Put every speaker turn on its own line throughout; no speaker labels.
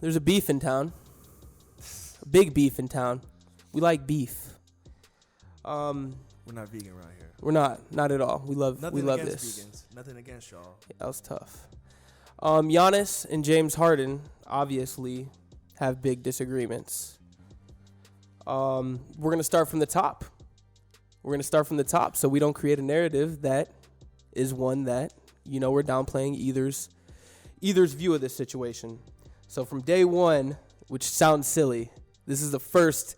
There's a beef in town. A big beef in town. We like beef.
We're not vegan around here.
We're not at all. We love
Nothing against
this.
Vegans. Nothing against y'all.
Yeah, that was tough. Giannis and James Harden obviously have big disagreements. We're gonna start from the top. So we don't create a narrative that is one that we're downplaying either's view of this situation. So from day one, which sounds silly, this is the first.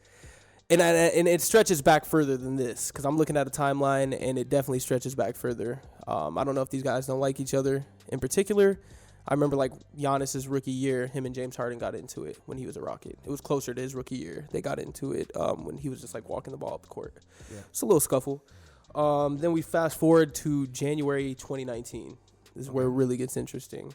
And it stretches back further than this because I'm looking at a timeline and it definitely stretches back further. I don't know if these guys don't like each other in particular. I remember like Giannis's rookie year, him and James Harden got into it when he was a Rocket. It was closer to his rookie year. They got into it when he was just like walking the ball up the court. Yeah. It's a little scuffle. Then we fast forward to January 2019. This is where it really gets interesting.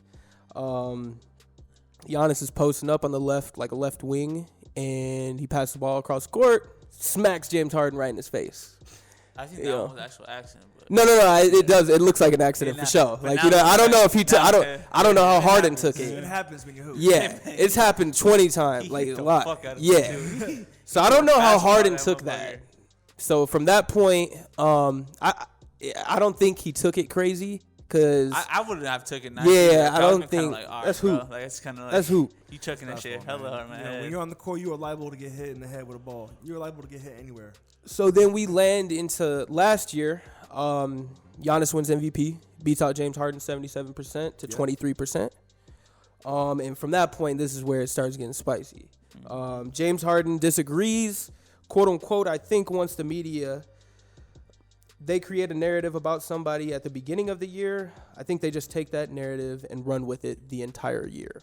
Giannis is posting up on the left, like a left wing, and he passes the ball across the court, smacks James Harden right in his face.
I think that was an actual accident. But
No. It does. It looks like an accident for sure. Like I don't know if he. I don't know how Harden took it.
It happens when you hoop.
Yeah, it's happened 20 times, like a lot. Yeah. So I don't know how Harden took that. So from that point, I don't think he took it crazy. Cause
I wouldn't have taken that.
Yeah, I don't think that's hoop.
Like it's kind of like
that's hoop.
You chucking that shit hella hard, man.
When you're on the court, you are liable to get hit in the head with a ball. You're liable to get hit anywhere.
So then we land into last year. Giannis wins MVP, beats out James Harden 77% to 23%. And from that point, this is where it starts getting spicy. James Harden disagrees, quote unquote. I think once the media. They create a narrative about somebody at the beginning of the year. I think they just take that narrative and run with it the entire year.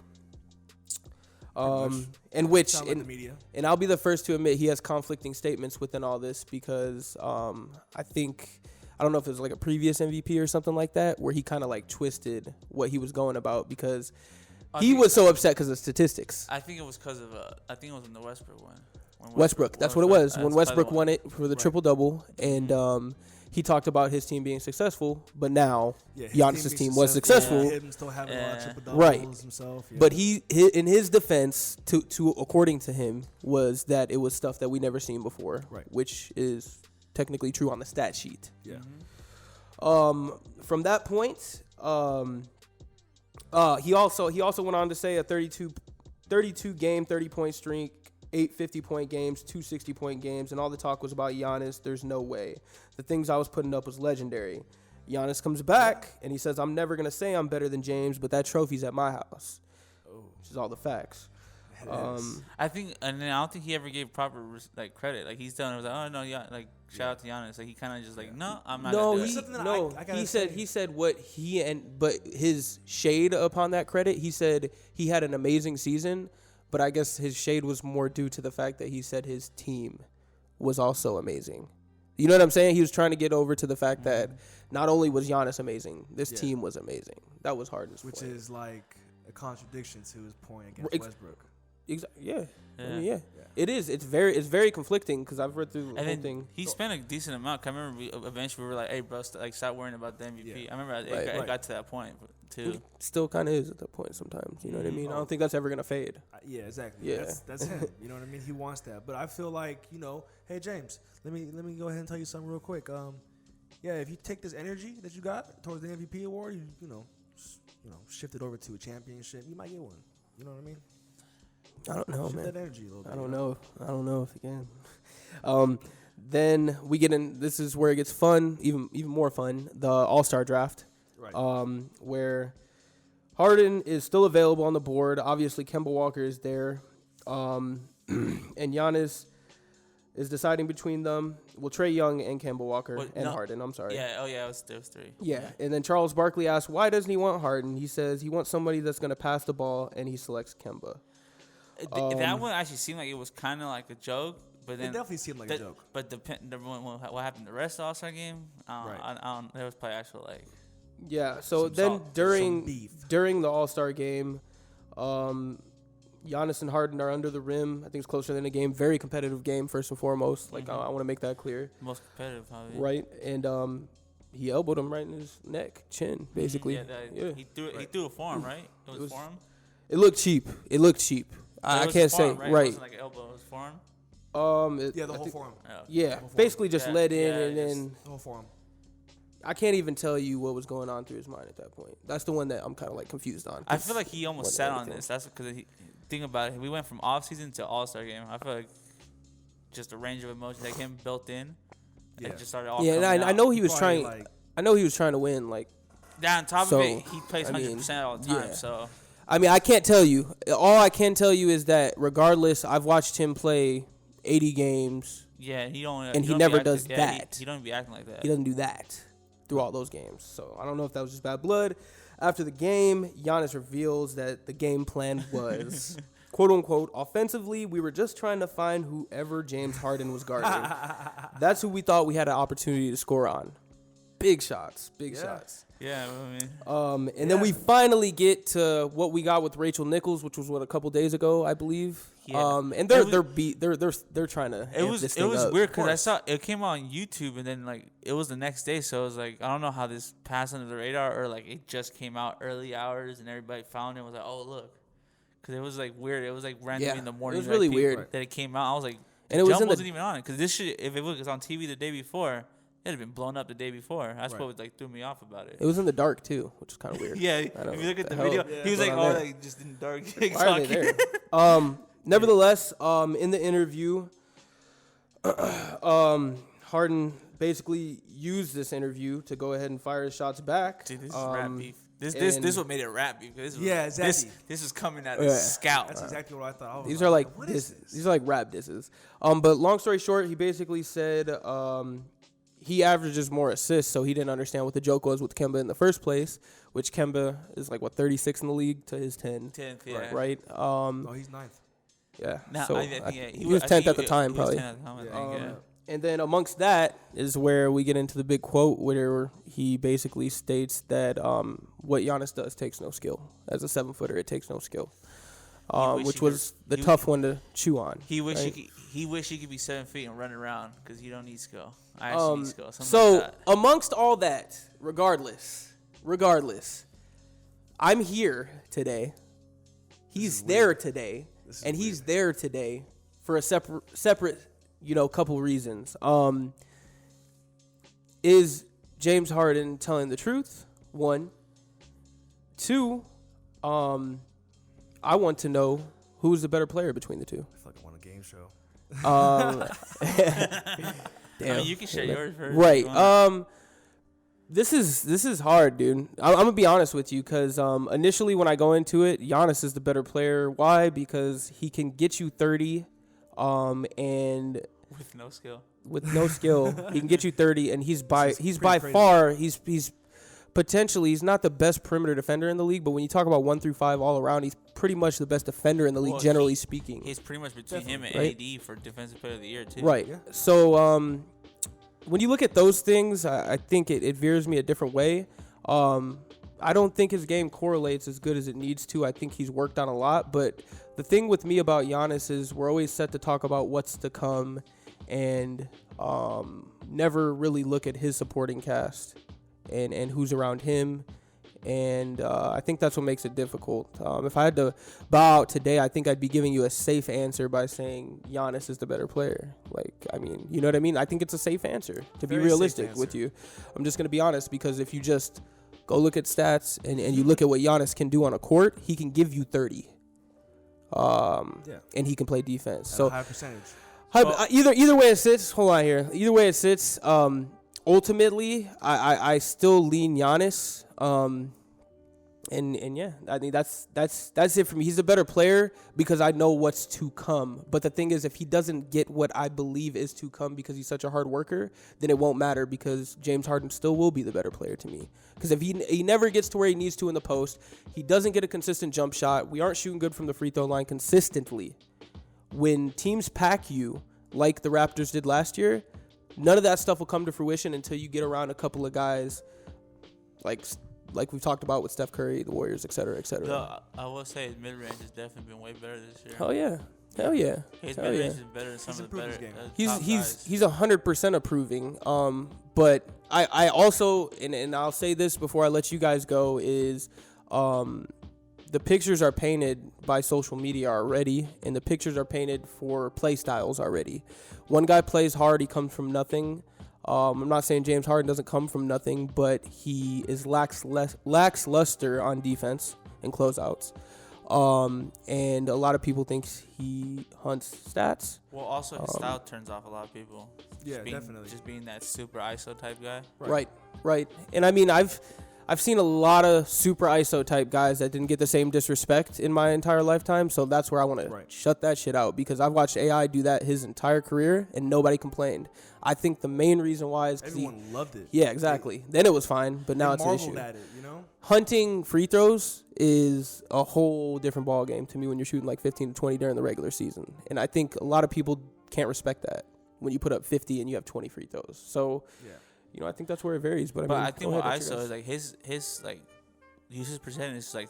And I'll be the first to admit he has conflicting statements within all this because I don't know if it was like a previous MVP or something like that where he kind of like twisted what he was going about because he was so upset because of statistics.
I think it was because of it was in the Westbrook one.
Westbrook, that's what it was. When Westbrook won it for the triple-double and he talked about his team being successful, but now Giannis' team was successful.
Him still having a lot of triple doubles
right.
himself. Yeah.
But he in his defense, to according to him, was that it was stuff that we never seen before,
right.
Which is technically true on the stat sheet.
Yeah.
From that point, he also went on to say a 32 game 30-point streak. 8 50-point games, 2 60-point games, and all the talk was about Giannis. There's no way. The things I was putting up was legendary. Giannis comes back, and he says, I'm never going to say I'm better than James, but that trophy's at my house. Which is all the facts.
I think, and then I don't think he ever gave proper credit. Like he's done, it was like, oh no, yeah, like shout out to Giannis. Like he kind of just like, no, I'm not.
No,
gonna do it.
He said what but his shade upon that credit. He said he had an amazing season. But I guess his shade was more due to the fact that he said his team was also amazing. You know what I'm saying? He was trying to get over to the fact that not only was Giannis amazing, this team was amazing. That was Harden's point.
Which is like a contradiction to his point against Westbrook.
Exactly. Yeah. Yeah. It is. It's very conflicting because I've read through the whole thing.
He spent a decent amount. I remember eventually we were like, "Hey, bro, stop worrying about the MVP." Yeah. I remember it got to that point too.
It still kind of is at that point sometimes. You know what I mean? I don't think that's ever gonna fade.
Yeah, exactly. Yeah, that's him. You know what I mean? He wants that. But I feel like hey James, let me go ahead and tell you something real quick. If you take this energy that you got towards the MVP award, you shift it over to a championship, you might get one. You know what I mean?
I don't know, man.
That energy a little bit,
I don't know if you can. Then we get in. This is where it gets fun, even more fun. The All-Star draft, right? Where Harden is still available on the board. Obviously, Kemba Walker is there, and Giannis is deciding between them. Well, Trae Young and Kemba Walker Harden. I'm sorry.
Yeah. Oh yeah. It was 3.
Yeah, and then Charles Barkley asks, "Why doesn't he want Harden?" He says he wants somebody that's going to pass the ball, and he selects Kemba.
That one actually seemed like it was kind of like a joke, but then
it definitely seemed like a joke.
But what happened the rest of the All-Star game? There was probably actual like.
Yeah. So then during the All-Star game, Giannis and Harden are under the rim. I think it's closer than a game. Very competitive game, first and foremost. Like I want to make that clear.
Most competitive, probably.
Right, and he elbowed him right in his neck, chin, basically.
He threw it for him, right? It was for him.
It looked cheap. I can't say
right. It
right.
wasn't like an elbow. It was forearm.
The whole forearm.
Yeah, basically just led in and then
The whole forearm.
I can't even tell you what was going on through his mind at that point. That's the one that I'm kind of like confused on.
I feel like he almost sat on this. That's because think about it. We went from off season to All-Star game. I feel like just a range of emotions like him built in.
Yeah.
It just started all.
Yeah, and I know he was trying.
Like,
I know he was trying to win. Like,
on top of it, he plays 100% all the time.
yeah.
So
I mean, I can't tell you. All I can tell you is that regardless, I've watched him play 80 games.
Yeah, he
never does that.
He don't be acting like that.
He doesn't do that through all those games. So I don't know if that was just bad blood. After the game, Giannis reveals that the game plan was, quote unquote, offensively, we were just trying to find whoever James Harden was guarding. That's who we thought we had an opportunity to score on. Big shots.
Yeah, I mean.
And then we finally get to what we got with Rachel Nichols, which was a couple days ago, I believe.
Yeah.
And they're trying to.
It was
up.
weird because I saw it came out on YouTube and then like it was the next day, so it was like I don't know how this passed under the radar or like it just came out early hours and everybody found it and was like, oh look, because it was like weird. It was like randomly in the morning.
It was really weird
that it came out. I was like,
and it wasn't
even on it because this shit. If it was on TV the day before. It had been blown up the day before. That's what like threw me off about it.
It was in the dark too, which is kind of weird.
Yeah, if you look at the video, he was like, "Oh, like just in the dark."
Why are they there? Nevertheless, in the interview, Harden basically used this interview to go ahead and fire his shots back.
Dude, this is rap beef. This what made it rap beef.
Exactly.
This is coming out of scout.
That's exactly what I thought.
These are like disses. These are like rap disses. But long story short, he basically said he averages more assists, so he didn't understand what the joke was with Kemba in the first place, which Kemba is like 36 in the league to his 10th.
10th, yeah.
Right.
No, he's 9th.
Yeah.
No,
so
he
was 10th at the time, probably.
He was 10th at the time, I think, yeah.
And then amongst that is where we get into the big quote where he basically states that what Giannis does takes no skill. As a 7-footer, it takes no skill, which was the tough one to chew on.
He wish he could be 7 feet and run around because you don't need skill. I actually need skill.
So
like that.
Amongst all that, regardless, I'm here today. He's there today, and he's there today for a separate. Couple reasons. Is James Harden telling the truth? 1. 2, I want to know who's the better player between the two.
I feel like I want a game show.
Damn.
I mean, you can share yours first.
Right. This is hard, dude. I'm gonna be honest with you, because initially when I go into it, Giannis is the better player. Why? Because he can get you 30. And
with no
skill, he can get you 30, and he's by far potentially he's not the best perimeter defender in the league, but when you talk about 1 through 5 all around, he's pretty much the best defender in the league, generally speaking.
He's pretty much between him and AD for Defensive Player of the Year too.
Right. Yeah. So when you look at those things, I think it veers me a different way. I don't think his game correlates as good as it needs to. I think he's worked on a lot, but the thing with me about Giannis is we're always set to talk about what's to come and never really look at his supporting cast and who's around him. And I think that's what makes it difficult. If I had to bow out today, I think I'd be giving you a safe answer by saying Giannis is the better player. You know what I mean? I think it's a safe answer, to be realistic with you. I'm just going to be honest, because if you just go look at stats and you look at what Giannis can do on a court, he can give you 30. And he can play defense. So
high percentage.
Either way it sits. Hold on here. Either way it sits. Ultimately, I still lean Giannis. And yeah, I think that's it for me. He's a better player because I know what's to come. But the thing is, if he doesn't get what I believe is to come because he's such a hard worker, then it won't matter, because James Harden still will be the better player to me. Because if he never gets to where he needs to in the post, he doesn't get a consistent jump shot. We aren't shooting good from the free throw line consistently. When teams pack you like the Raptors did last year, none of that stuff will come to fruition until you get around a couple of guys like we've talked about with Steph Curry, the Warriors, et cetera, et cetera.
So, I will say his mid-range has definitely been way better this year.
Hell yeah.
His mid-range is better than some of the better
He's 100% approving. But I also, and I'll say this before I let you guys go, is the pictures are painted by social media already, and the pictures are painted for play styles already. One guy plays hard; he comes from nothing. I'm not saying James Harden doesn't come from nothing, but he is lackluster on defense and closeouts. And a lot of people think he hunts stats.
Well, also his style turns off a lot of people.
Yeah, definitely.
Just being that super ISO type guy.
Right. And I mean, I've seen a lot of super ISO type guys that didn't get the same disrespect in my entire lifetime. So that's where I want to shut that shit out, because I've watched AI do that his entire career and nobody complained. I think the main reason why is
everyone loved it.
Yeah, exactly. Then it was fine, but now it's an issue.
At it, you know?
Hunting free throws is a whole different ball game to me when you're shooting like 15 to 20 during the regular season. And I think a lot of people can't respect that when you put up 50 and you have 20 free throws. So, you know, I think that's where it varies. But I think
what ISO is like his like usage percentage is like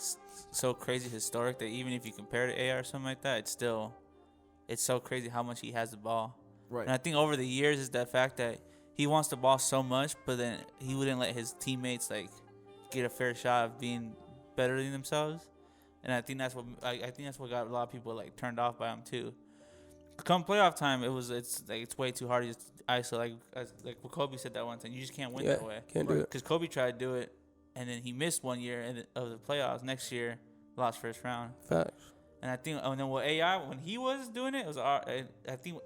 so crazy historic that even if you compare to AR or something like that, it's so crazy how much he has the ball. Right. And I think over the years is that fact that he wants the ball so much, but then he wouldn't let his teammates like get a fair shot of being better than themselves. And I think that's what got a lot of people like turned off by him too. Come playoff time, it's way too hard to just ISO. Like what Kobe said that one time, you just can't win that way.
Can't do it.
Because Kobe tried to do it, and then he missed 1 year of the playoffs. Next year, lost first round.
Facts.
And I think, and then AI, when he was doing it, I think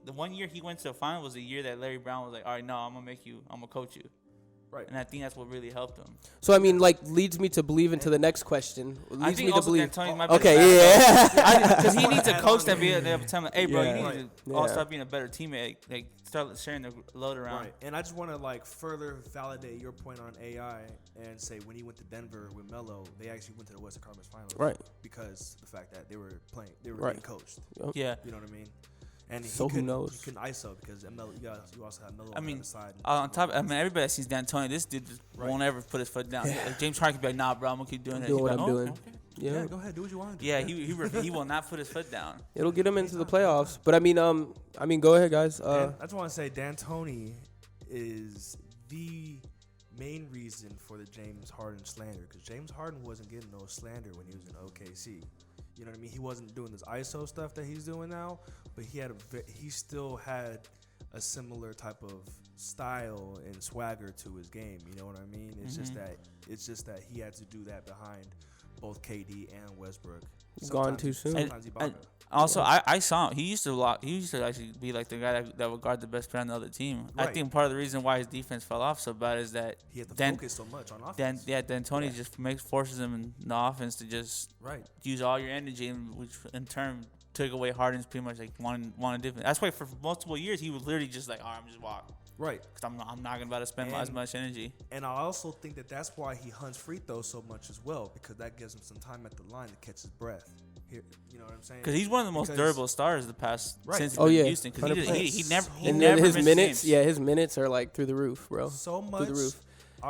the 1 year he went to the final was the year that Larry Brown was like, all right, no, I'm gonna coach you. Right. And I think that's what really helped him.
So, I mean, like, leads me to believe into the next question.
I think also D'Antoni might be because he needs a coach that be able to tell him, hey, bro, you need to all start being a better teammate. Like, start sharing the load around.
Right. And I just want to, like, further validate your point on AI and say when he went to Denver with Melo, they actually went to the Western Conference Finals.
Right.
Because of the fact that they were being coached.
Yep.
Yeah.
You know what I mean? And
who knows?
He couldn't ISO because you also have Melo on the other side.
Everybody that sees D'Antoni, this dude just won't ever put his foot down. Yeah. Like James Harden could be like, nah, bro, I'm gonna keep doing it.
Doing what I'm doing.
Okay. Yeah, go ahead, do what you want to do.
Yeah, he will not put his foot down.
It'll get him into the playoffs. But I mean, go ahead, guys.
I just want to say D'Antoni is the main reason for the James Harden slander, because James Harden wasn't getting no slander when he was in OKC. You know what I mean? He wasn't doing this ISO stuff that he's doing now, but he still had a similar type of style and swagger to his game. You know what I mean? It's just that he had to do that behind both KD and Westbrook.
Gone too soon.
And also, I saw him. He used to actually be like the guy that would guard the best player on the other team. Right. I think part of the reason why his defense fell off so bad is that
he had to focus so much on offense.
D'Antoni just forces him in the offense to just use all your energy, which in turn took away Harden's pretty much like one defense. That's why for multiple years he was literally just like, all right, I'm just walk.
Right.
Because I'm not going to about to spend as much energy.
And I also think that's why he hunts free throws so much as well, because that gives him some time at the line to catch his breath. Here, you know what I'm saying?
Because he's one of the most durable stars the past since he's been in Houston. Because he never
his minutes,
games.
his minutes are like through the roof, bro.
So much.
Through the roof.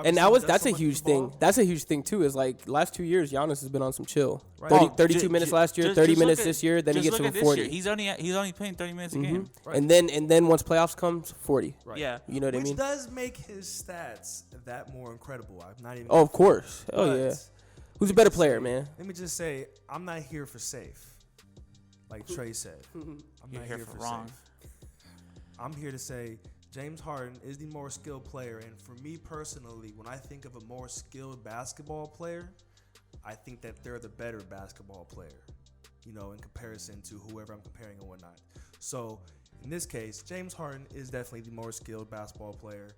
And that's a huge thing. That's a huge thing too. Is like last 2 years, Giannis has been on some chill. Right. 32 minutes last year, 30 minutes this year. Then he gets to 40.
He's only playing 30 minutes a game.
Right. And then once playoffs comes, 40.
Right. Yeah.
You know what I mean?
Which does make his stats that more incredible. I'm not even.
Oh, of course. Oh yeah. Who's a better player, man?
Let me just say, I'm not here for safe. Like Trey said, I'm not here for wrong. Safe. I'm here to say James Harden is the more skilled player, and for me personally, when I think of a more skilled basketball player, I think that they're the better basketball player, you know, in comparison to whoever I'm comparing and whatnot. So in this case, James Harden is definitely the more skilled basketball player.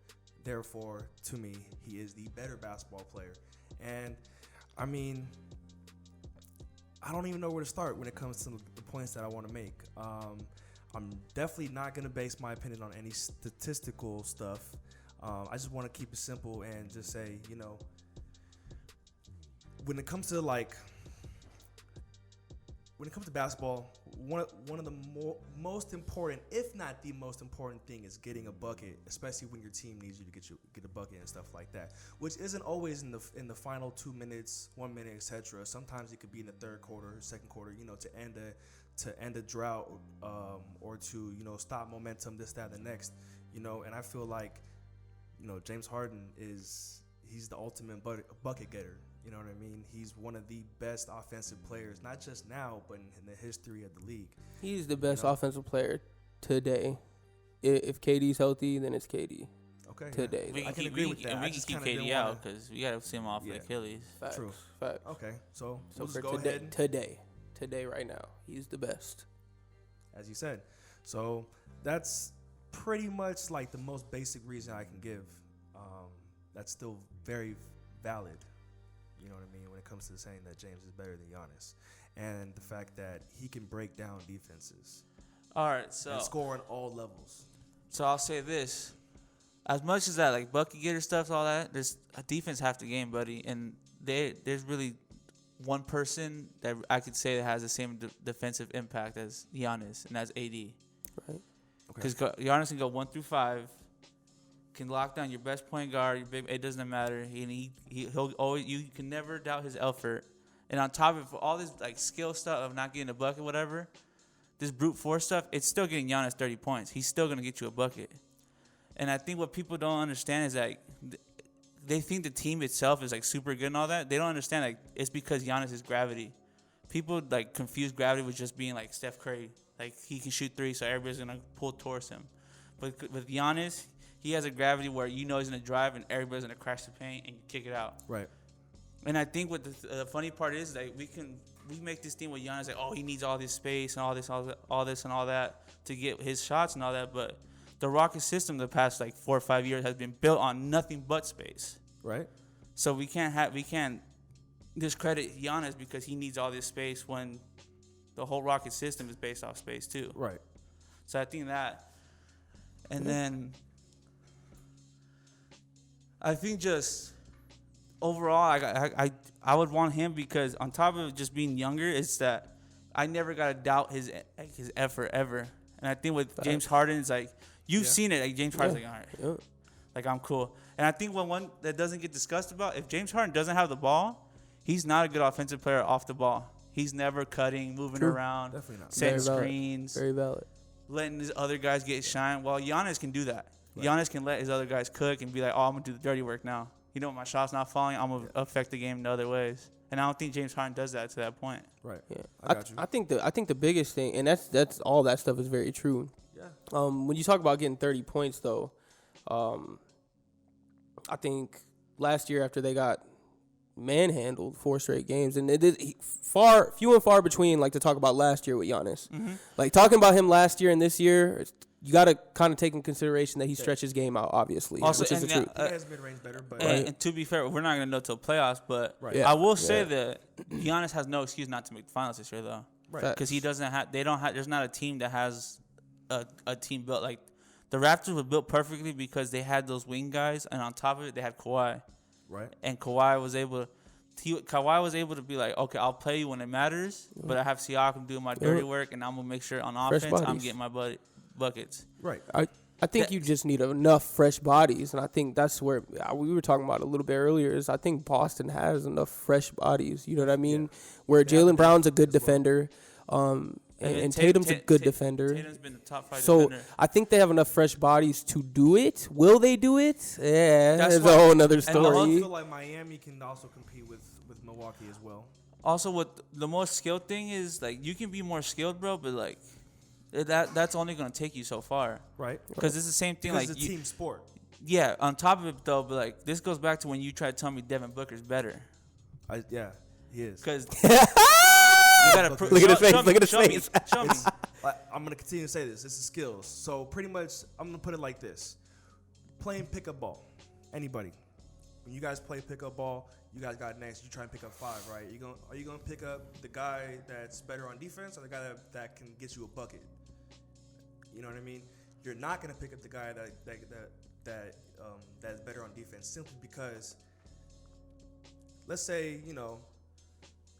Therefore, to me, he is the better basketball player. And I mean, I don't even know where to start when it comes to the points that I want to make. I'm definitely not going to base my opinion on any statistical stuff. I just want to keep it simple and just say, you know, when it comes to basketball, one of the most important, if not the most important thing, is getting a bucket, especially when your team needs you to get a bucket and stuff like that, which isn't always in the final 2 minutes, 1 minute, etc. Sometimes it could be in the third quarter, second quarter, you know, to end a drought, or to, you know, stop momentum, this, that, and the next, you know. And I feel like, you know, James Harden he's the ultimate bucket getter. You know what I mean? He's one of the best offensive players, not just now, but in the history of the league.
He's the best offensive player today. If KD's healthy, then it's KD.
Okay.
Today.
We
I
can
can
keep,
agree
we,
with
can-
that. I
we can
just
keep
kinda didn't
KD out
wanna-
because we got to see him off the Achilles.
Facts.
True.
Facts.
Okay. So
So
we'll
for
just go ahead.
today, right now, he's the best.
As you said. So that's pretty much like the most basic reason I can give. That's still very valid. You know what I mean? When it comes to saying that James is better than Giannis. And the fact that he can break down defenses.
All right, so
And score on all levels.
So I'll say this: as much as that, like bucket getter stuff, all that, there's a defense half the game, buddy. And there's really one person that I could say that has the same defensive impact as Giannis, and that's AD.
Right.
Because Giannis can go 1 through 5, can lock down your best point guard. Your big, it doesn't matter. He'll always, you can never doubt his effort. And on top of all this like skill stuff of not getting a bucket, whatever, this brute force stuff, it's still getting Giannis 30 points. He's still gonna get you a bucket. And I think what people don't understand is like they think the team itself is like super good and all that. They don't understand like it's because Giannis is gravity. People like confuse gravity with just being like Steph Curry. Like he can shoot 3, so everybody's gonna pull towards him. But with Giannis, he has a gravity where you know he's gonna drive and everybody's gonna crash the paint and you kick it out.
Right.
And I think what the funny part is that we make this team with Giannis like, oh, he needs all this space and all this and all that to get his shots and all that. But the Rocket system the past like 4 or 5 years has been built on nothing but space.
Right.
So we can't discredit Giannis because he needs all this space when the whole Rocket system is based off space too.
Right.
So I think that, and then I think just overall, I would want him because on top of just being younger, it's that I never got to doubt his effort ever. And I think with James Harden, it's like you've seen it. Like James Harden's like, all right, like I'm cool. And I think one that doesn't get discussed about, if James Harden doesn't have the ball, he's not a good offensive player off the ball. He's never cutting, moving around, setting screens,
Very valid.
letting his other guys get shine. Well, Giannis can do that. Right. Giannis can let his other guys cook and be like, oh, I'm going to do the dirty work now. You know, my shot's not falling. I'm going to affect the game in other ways. And I don't think James Harden does that to that point.
Right.
Yeah.
I got you.
I think the biggest thing, and that's all that stuff is very true.
Yeah.
When you talk about getting 30 points, though, I think last year after they got manhandled 4 straight games, and few and far between, like to talk about last year with Giannis. Mm-hmm. Like talking about him last year and this year, you got to kind of take in consideration that he stretched his game out, obviously,
also,
which is the truth.
He has mid-range better, but
and to be fair, we're not going to know till playoffs, but
Yeah.
I will say that Giannis has no excuse not to make the finals this year, though.
Right.
Because he doesn't have, there's not a team that has a team built like the Raptors were built perfectly because they had those wing guys, and on top of it, they had Kawhi.
Right.
And Kawhi was able to be like, okay, I'll play you when it matters, but I have Siakam doing my dirty work, and I'm gonna make sure on offense I'm getting my buckets.
Right.
I think you just need enough fresh bodies, and I think that's where we were talking about a little bit earlier. Is I think Boston has enough fresh bodies. You know what I mean? Yeah. Where Jaylen Brown's a good defender, and Tatum's a good defender.
Tatum's been the top 5
so
defender.
I think they have enough fresh bodies to do it. Will they do it? Yeah, that's a whole nother story.
I feel like Miami can also compete with Milwaukee as well.
Also, what the most skilled thing is, like, you can be more skilled, bro, but like that's only gonna take you so far,
right?
Because it's the same thing.
Because
like
it's a team sport.
Yeah. On top of it, though, but like this goes back to when you tried to tell me Devin Booker's better.
Yeah, he is.
Because you gotta
look at his face. Look at his face.
Show me.
I'm gonna continue to say this. This is skills. So pretty much, I'm gonna put it like this: playing pickup ball. Anybody, when you guys play pickup ball, you guys got next. You try and pick up 5, right? Are you gonna pick up the guy that's better on defense or the guy that can get you a bucket? You know what I mean? You're not gonna pick up the guy that's better on defense simply because, let's say,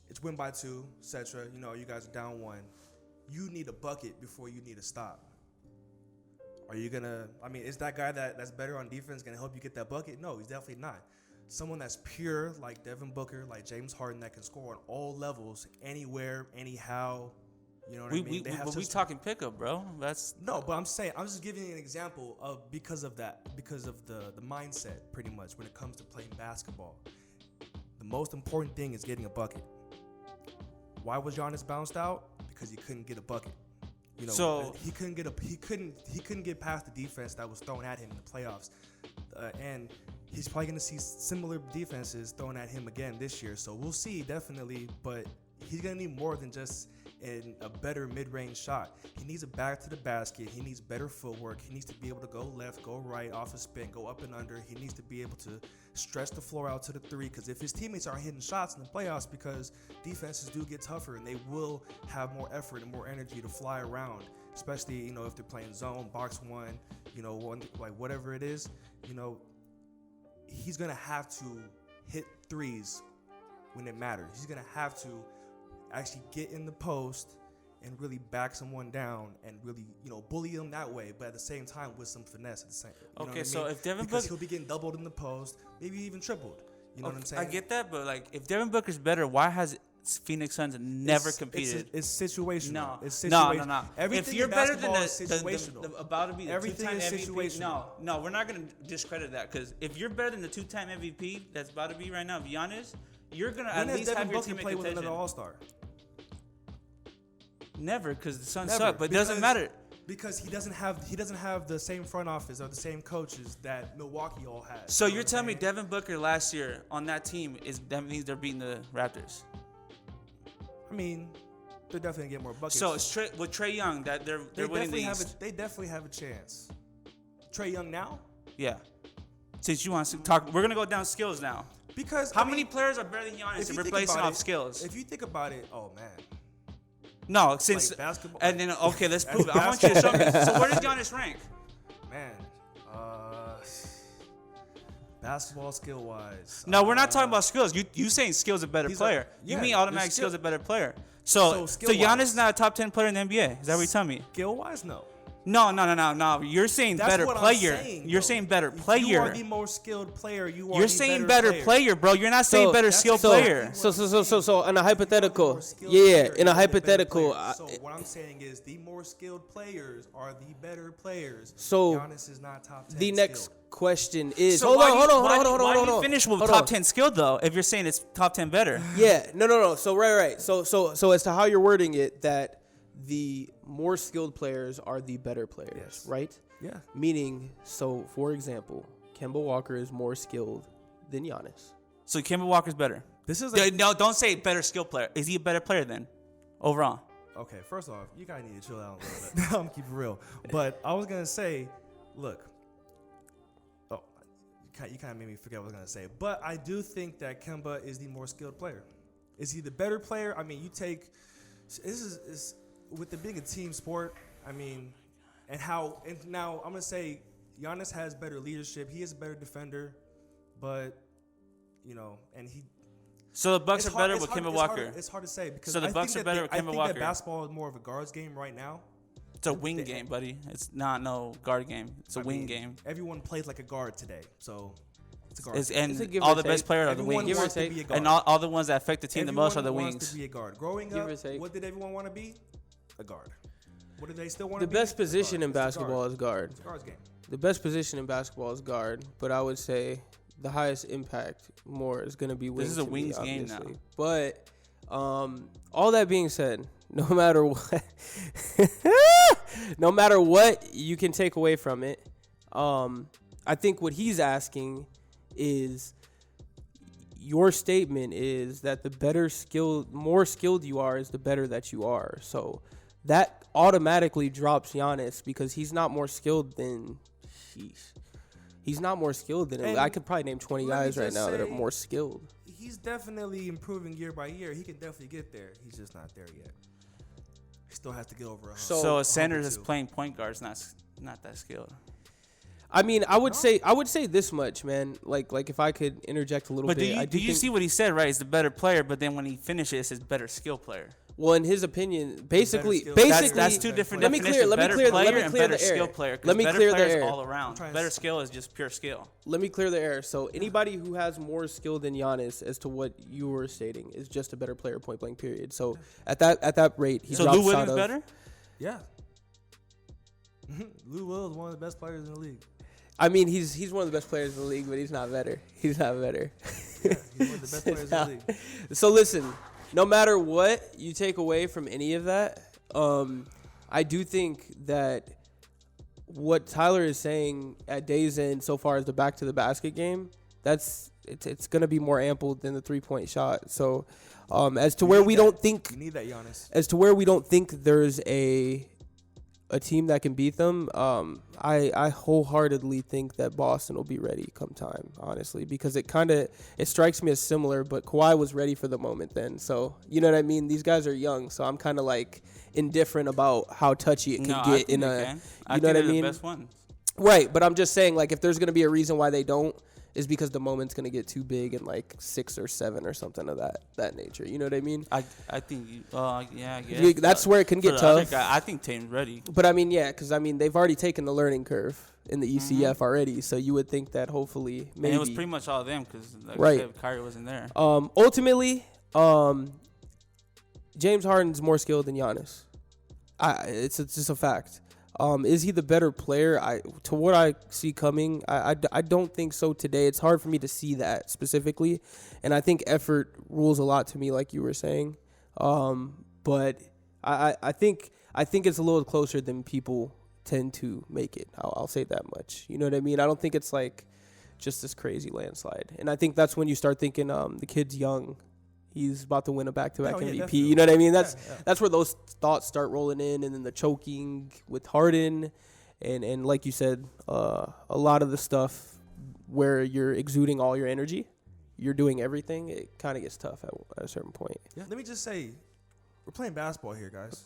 it's win by 2, etc. You guys are down 1. You need a bucket before you need a stop. Are you gonna? Is that guy that's better on defense gonna help you get that bucket? No, he's definitely not. Someone that's pure like Devin Booker, like James Harden, that can score on all levels, anywhere, anyhow. You know what I mean?
We talking pickup, bro. That's
no, but I'm just giving you an example of because of the mindset, pretty much when it comes to playing basketball. The most important thing is getting a bucket. Why was Giannis bounced out? Because he couldn't get a bucket. You know,
So
he couldn't get past the defense that was thrown at him in the playoffs, and he's probably going to see similar defenses thrown at him again this year. So we'll see, definitely, but he's going to need more than just a better mid-range shot. He needs a back to the basket. He needs better footwork. He needs to be able to go left, go right, off a spin, go up and under. He needs to be able to stretch the floor out to the three, because if his teammates aren't hitting shots in the playoffs, because defenses do get tougher and they will have more effort and more energy to fly around, especially, you know, if they're playing zone, box one, you know, like whatever it is, you know, he's going to have to hit threes when it matters. He's going to have to actually get in the post and really back someone down and really, you know, bully them that way, but at the same time with some finesse at the same.
Okay, so if Devin
because
Booker,
he'll be getting doubled in the post, maybe even tripled. You know what I'm saying?
I get that, but like if Devin Booker's better, why has Phoenix Suns never competed?
It's situational.
No,
It's
no.
situational. Everything
if you're
in
better than
basketball is situational.
the about to be the
Everything
two-time
is
MVP,
situational.
no, we're not gonna discredit that, because if you're better than the two-time MVP that's about to be right now, Giannis, you're gonna at least have your team in
play with
contention.
another All-Star?
Never, because the Suns
Never,
suck, but it doesn't matter.
Because he doesn't have the same front office or the same coaches that Milwaukee all has.
So you're telling me Devin Booker last year on that team that means they're beating the Raptors?
I mean, they're definitely gonna get more buckets.
So it's with Trae Young that they're winning the East.
They definitely have a chance. Trae Young now?
Yeah. Since you want to talk, we're gonna go down skills now.
Because
how many players are better than Giannis if we're basing off skills?
If you think about it, oh man.
No, since
like basketball,
and then okay, let's prove it. I want you to show me. So where does Giannis rank?
Man, basketball skill wise.
No, we're not talking about skills. You saying skills a better player? You mean automatic skills a better player? So Giannis is not a top 10 player in the NBA. Is that what you're telling me?
Skill wise, no.
No. You're saying better player. You're saying better player.
You are the more skilled player.
You're saying better player, bro. You're not saying better skilled player.
So in a hypothetical, in a hypothetical.
So what I'm saying is the more skilled players are the better players.
So
Giannis is not top 10.
The next question is
so hold on. Why do you finish with top 10 skilled though? If you're saying it's top 10 better.
Yeah, no. So right. So as to how you're wording it, that the more skilled players are the better players,
yes.
Right?
Yeah.
Meaning, so for example, Kemba Walker is more skilled than Giannis.
So Kemba Walker's better.
This is
no. Don't say better skilled player. Is he a better player then, overall?
Okay, first off, you guys need to chill out a little bit. I'm keeping it real. But I was gonna say, look. Oh, you kind of made me forget what I was gonna say. But I do think that Kemba is the more skilled player. Is he the better player? I mean, you take this is with the being a team sport. I mean, and now I'm gonna say Giannis has better leadership. He is a better defender, but you know, and he.
So the Bucks are better with Kemba Walker.
It's hard to say because
so the Bucks are better with Kemba Walker.
I think that basketball is more of a guards game right now.
It's a wing game, buddy. It's not no guard game. It's a wing game.
Everyone plays like a guard today, so it's a guard.
And all the best players are the wings. And all the ones that affect the team the most are the wings.
Wants to be a guard. Growing up, what did everyone want to be? A guard. What do they still want to be?
The best position in basketball is guard.
It's a guards game.
The best position in basketball is guard, but I would say the highest impact more is going to be wings.
This is a wings game now.
But all that being said, no matter what you can take away from it, I think what he's asking is your statement is that the more skilled you are is the better that you are. So that automatically drops Giannis because he's not more skilled than He's not more skilled than him. I could probably name 20 guys right now that are more skilled.
He's definitely improving year by year. He can definitely get there. He's just not there yet. He still has to get over 100.
So a center that's playing point guard is not that skilled.
I mean, I would say this much, man. Like if I could interject a little bit.
But do you see what he said, right? He's the better player, but then when he finishes, it says better skill player.
Well, in his opinion, basically,
that's two different definitions. Let me clear the air. All around. Better skill is just pure skill.
Let me clear the air. So anybody who has more skill than Giannis, as to what you were stating, is just a better player. Point blank. Period. So at that rate, he drops
Lou Williams
out of,
better.
Yeah. Lou Will is one of the best players in the league.
I mean, he's one of the best players in the league, but he's not better. He's not better.
Yeah, he's one of the best players in the league.
So listen, no matter what you take away from any of that, I do think that what Tyler is saying at day's end so far as the back to the basket game, it's going to be more ample than the 3-point shot. So as to where we don't think
you need that Giannis.
As to where we don't think there's a team that can beat them, I wholeheartedly think that Boston will be ready come time, honestly, because it strikes me as similar, but Kawhi was ready for the moment then. So, you know what I mean? These guys are young, so I'm kind of like indifferent about how touchy it can get in a, you know what I mean?
The best ones.
Right, but I'm just saying, like, if there's going to be a reason why they don't, is because the moment's going to get too big in like 6 or 7 or something of that nature. You know what I mean?
I think, yeah, I guess.
That's where it can get tough.
I think Tatum's ready.
But I mean, yeah, because I mean, they've already taken the learning curve in the ECF already. So you would think that hopefully maybe.
And it was pretty much all of them because Kyrie wasn't there.
Ultimately, James Harden's more skilled than Giannis. It's just a fact. Is he the better player? To what I see coming, I don't think so today. It's hard for me to see that specifically, and I think effort rules a lot to me, like you were saying. But I think it's a little closer than people tend to make it. I'll say that much. You know what I mean? I don't think it's like just this crazy landslide, and I think that's when you start thinking the kid's young. He's about to win a back-to-back MVP.
Definitely.
You know what I mean? That's where those thoughts start rolling in, and then the choking with Harden, and like you said, a lot of the stuff where you're exuding all your energy, you're doing everything. It kind of gets tough at a certain point.
Yeah. Let me just say, we're playing basketball here, guys.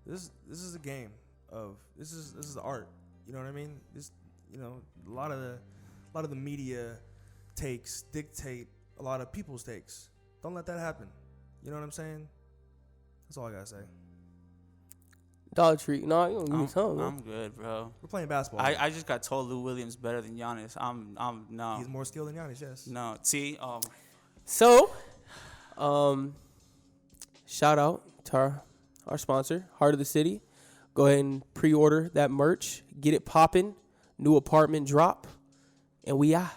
This is a game of this is the art. You know what I mean? A lot of the media takes dictate a lot of people's takes. Don't let that happen. You know what I'm saying? That's all I gotta say.
Dollar Tree. No, you don't give me something.
I'm good, bro.
We're playing basketball.
I just got told Lou Williams better than Giannis. I'm no.
He's more skilled than Giannis. Yes.
No. See.
So, shout out to our sponsor, Heart of the City. Go ahead and pre-order that merch. Get it popping. New apartment drop, and we are.